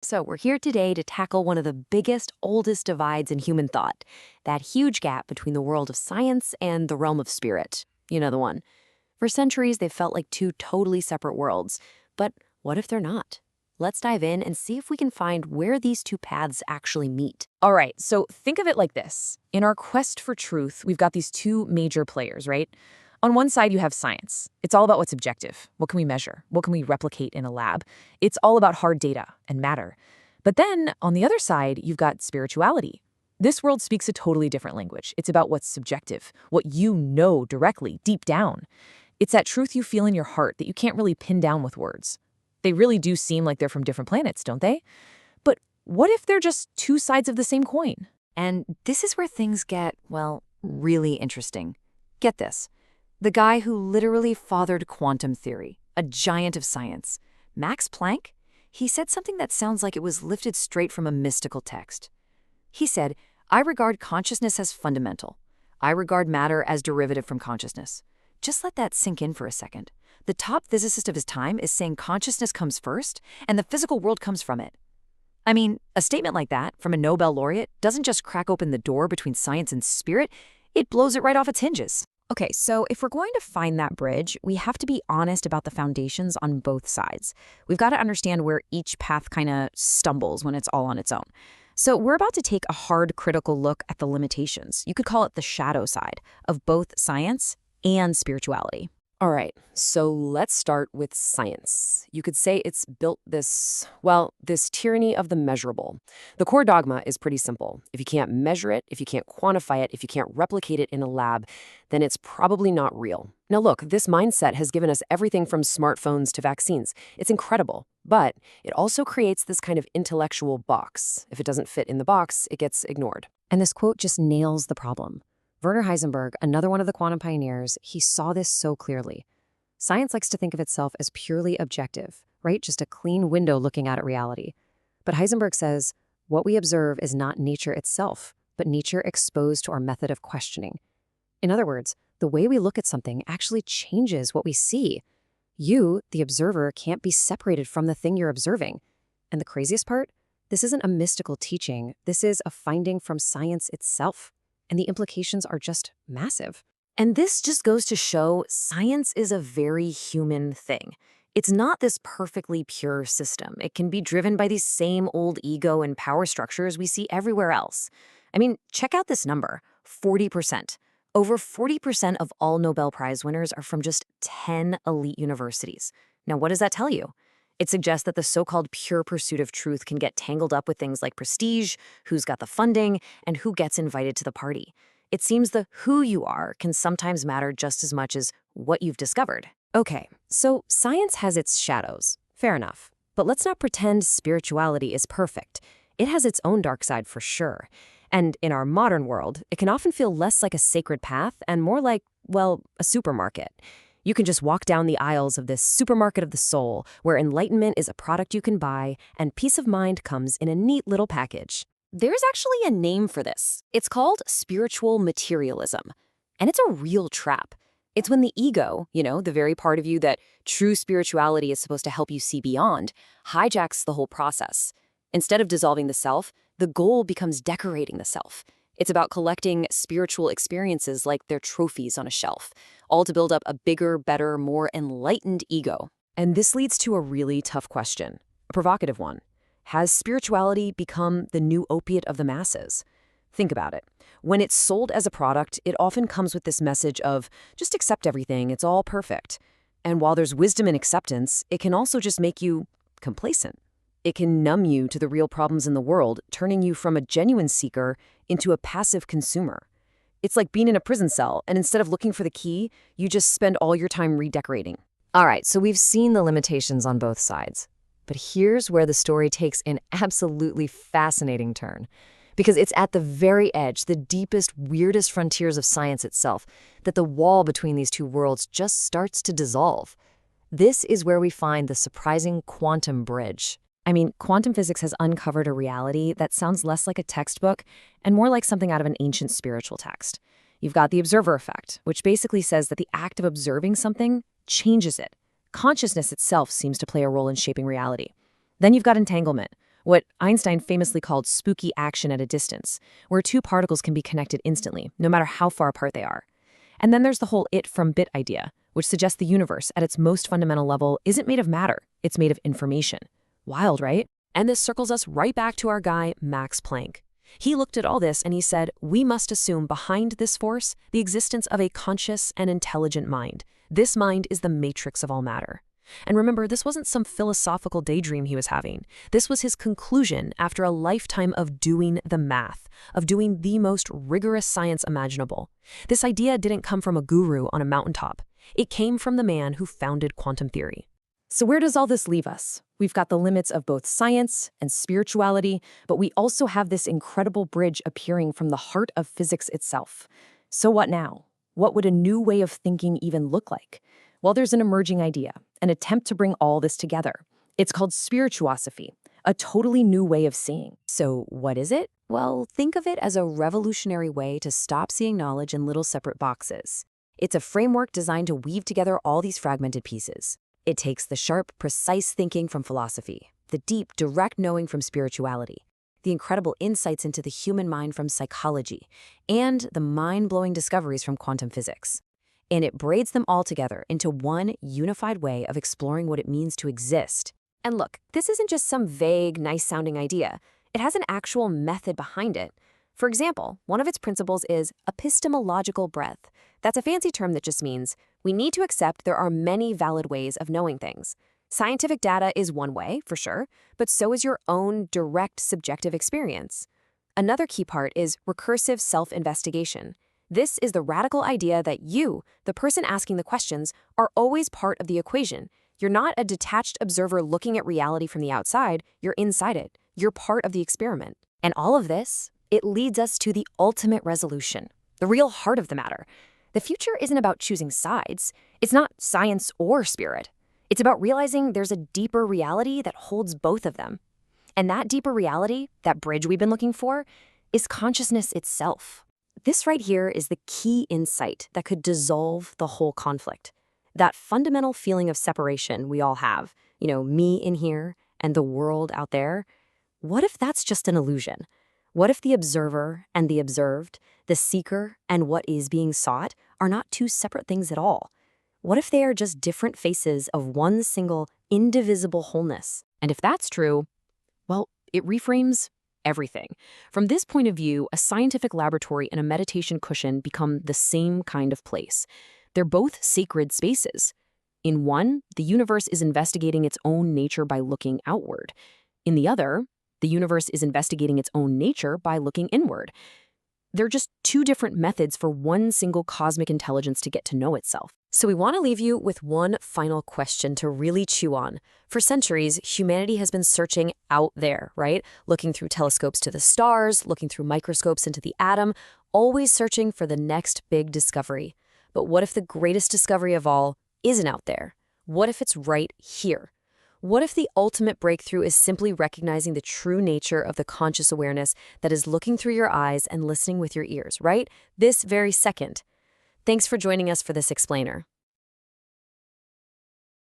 So, we're here today to tackle one of the biggest, oldest divides in human thought, that huge gap between the world of science and the realm of spirit. You know the one. For centuries, they've felt like two totally separate worlds. But what if they're not? Let's dive in and see if we can find where these two paths actually meet. All right, so think of it like this. In our quest for truth, we've got these two major players, right? On one side, you have science. It's all about what's objective. What can we measure? What can we replicate in a lab? It's all about hard data and matter. But then, on the other side, you've got spirituality. This world speaks a totally different language. It's about what's subjective, what you know directly, deep down. It's that truth you feel in your heart that you can't really pin down with words. They really do seem like they're from different planets, don't they? But what if they're just two sides of the same coin? And this is where things get, well, really interesting. Get this. The guy who literally fathered quantum theory, a giant of science, Max Planck, he said something that sounds like it was lifted straight from a mystical text. He said, "I regard consciousness as fundamental. I regard matter as derivative from consciousness." Just let that sink in for a second. The top physicist of his time is saying consciousness comes first, and the physical world comes from it. I mean, a statement like that from a Nobel laureate doesn't just crack open the door between science and spirit, it blows it right off its hinges. Okay, so if we're going to find that bridge, we have to be honest about the foundations on both sides. We've got to understand where each path kind of stumbles when it's all on its own. So we're about to take a hard, critical look at the limitations. You could call it the shadow side of both science and spirituality. All right, so let's start with science. You could say it's built this tyranny of the measurable. The core dogma is pretty simple. If you can't measure it, if you can't quantify it, if you can't replicate it in a lab, then it's probably not real. Now look, this mindset has given us everything from smartphones to vaccines. It's incredible, but it also creates this kind of intellectual box. If it doesn't fit in the box, it gets ignored. And this quote just nails the problem. Werner Heisenberg, another one of the quantum pioneers, he saw this so clearly. Science likes to think of itself as purely objective, right? Just a clean window looking out at reality. But Heisenberg says, what we observe is not nature itself, but nature exposed to our method of questioning. In other words, the way we look at something actually changes what we see. You, the observer, can't be separated from the thing you're observing. And the craziest part? This isn't a mystical teaching. This is a finding from science itself. And the implications are just massive. And this just goes to show science is a very human thing. It's not this perfectly pure system. It can be driven by these same old ego and power structures we see everywhere else. I mean, check out this number, 40%. Over 40% of all Nobel Prize winners are from just 10 elite universities. Now, what does that tell you? It suggests that the so-called pure pursuit of truth can get tangled up with things like prestige, who's got the funding, and who gets invited to the party. It seems the who you are can sometimes matter just as much as what you've discovered. Okay, so science has its shadows. Fair enough. But let's not pretend spirituality is perfect. It has its own dark side for sure. And in our modern world, it can often feel less like a sacred path and more like, well, a supermarket. You can just walk down the aisles of this supermarket of the soul, where enlightenment is a product you can buy, and peace of mind comes in a neat little package. There's actually a name for this. It's called spiritual materialism. And it's a real trap. It's when the ego, the very part of you that true spirituality is supposed to help you see beyond, hijacks the whole process. Instead of dissolving the self, the goal becomes decorating the self. It's about collecting spiritual experiences like they're trophies on a shelf, all to build up a bigger, better, more enlightened ego. And this leads to a really tough question, a provocative one. Has spirituality become the new opiate of the masses? Think about it. When it's sold as a product, it often comes with this message of, just accept everything, it's all perfect. And while there's wisdom in acceptance, it can also just make you complacent. It can numb you to the real problems in the world, turning you from a genuine seeker into a passive consumer. It's like being in a prison cell, and instead of looking for the key, you just spend all your time redecorating. All right, so we've seen the limitations on both sides. But here's where the story takes an absolutely fascinating turn. Because it's at the very edge, the deepest, weirdest frontiers of science itself, that the wall between these two worlds just starts to dissolve. This is where we find the surprising quantum bridge. I mean, quantum physics has uncovered a reality that sounds less like a textbook and more like something out of an ancient spiritual text. You've got the observer effect, which basically says that the act of observing something changes it. Consciousness itself seems to play a role in shaping reality. Then you've got entanglement, what Einstein famously called spooky action at a distance, where two particles can be connected instantly, no matter how far apart they are. And then there's the whole it from bit idea, which suggests the universe, at its most fundamental level, isn't made of matter, it's made of information. Wild, right? And this circles us right back to our guy, Max Planck. He looked at all this and he said, we must assume behind this force the existence of a conscious and intelligent mind. This mind is the matrix of all matter. And remember, this wasn't some philosophical daydream he was having. This was his conclusion after a lifetime of doing the math, of doing the most rigorous science imaginable. This idea didn't come from a guru on a mountaintop. It came from the man who founded quantum theory. So where does all this leave us? We've got the limits of both science and spirituality, but we also have this incredible bridge appearing from the heart of physics itself. So what now? What would a new way of thinking even look like? Well, there's an emerging idea, an attempt to bring all this together. It's called Spirituosophy, a totally new way of seeing. So what is it? Well, think of it as a revolutionary way to stop seeing knowledge in little separate boxes. It's a framework designed to weave together all these fragmented pieces. It takes the sharp, precise thinking from philosophy, the deep, direct knowing from spirituality, the incredible insights into the human mind from psychology, and the mind-blowing discoveries from quantum physics. And it braids them all together into one unified way of exploring what it means to exist. And look, this isn't just some vague, nice-sounding idea. It has an actual method behind it. For example, one of its principles is epistemological breadth. That's a fancy term that just means we need to accept there are many valid ways of knowing things. Scientific data is one way, for sure, but so is your own direct subjective experience. Another key part is recursive self-investigation. This is the radical idea that you, the person asking the questions, are always part of the equation. You're not a detached observer looking at reality from the outside, you're inside it. You're part of the experiment. And all of this, it leads us to the ultimate resolution, the real heart of the matter. The future isn't about choosing sides. It's not science or spirit. It's about realizing there's a deeper reality that holds both of them. And that deeper reality, that bridge we've been looking for, is consciousness itself. This right here is the key insight that could dissolve the whole conflict. That fundamental feeling of separation we all have, me in here and the world out there. What if that's just an illusion? What if the observer and the observed, the seeker and what is being sought, are not two separate things at all? What if they are just different faces of one single, indivisible wholeness? And if that's true, well, it reframes everything. From this point of view, a scientific laboratory and a meditation cushion become the same kind of place. They're both sacred spaces. In one, the universe is investigating its own nature by looking outward. In the other, the universe is investigating its own nature by looking inward. They're just two different methods for one single cosmic intelligence to get to know itself. So we want to leave you with one final question to really chew on. For centuries, humanity has been searching out there, right? Looking through telescopes to the stars, looking through microscopes into the atom, always searching for the next big discovery. But what if the greatest discovery of all isn't out there? What if it's right here? What if the ultimate breakthrough is simply recognizing the true nature of the conscious awareness that is looking through your eyes and listening with your ears, right? This very second. Thanks for joining us for this explainer.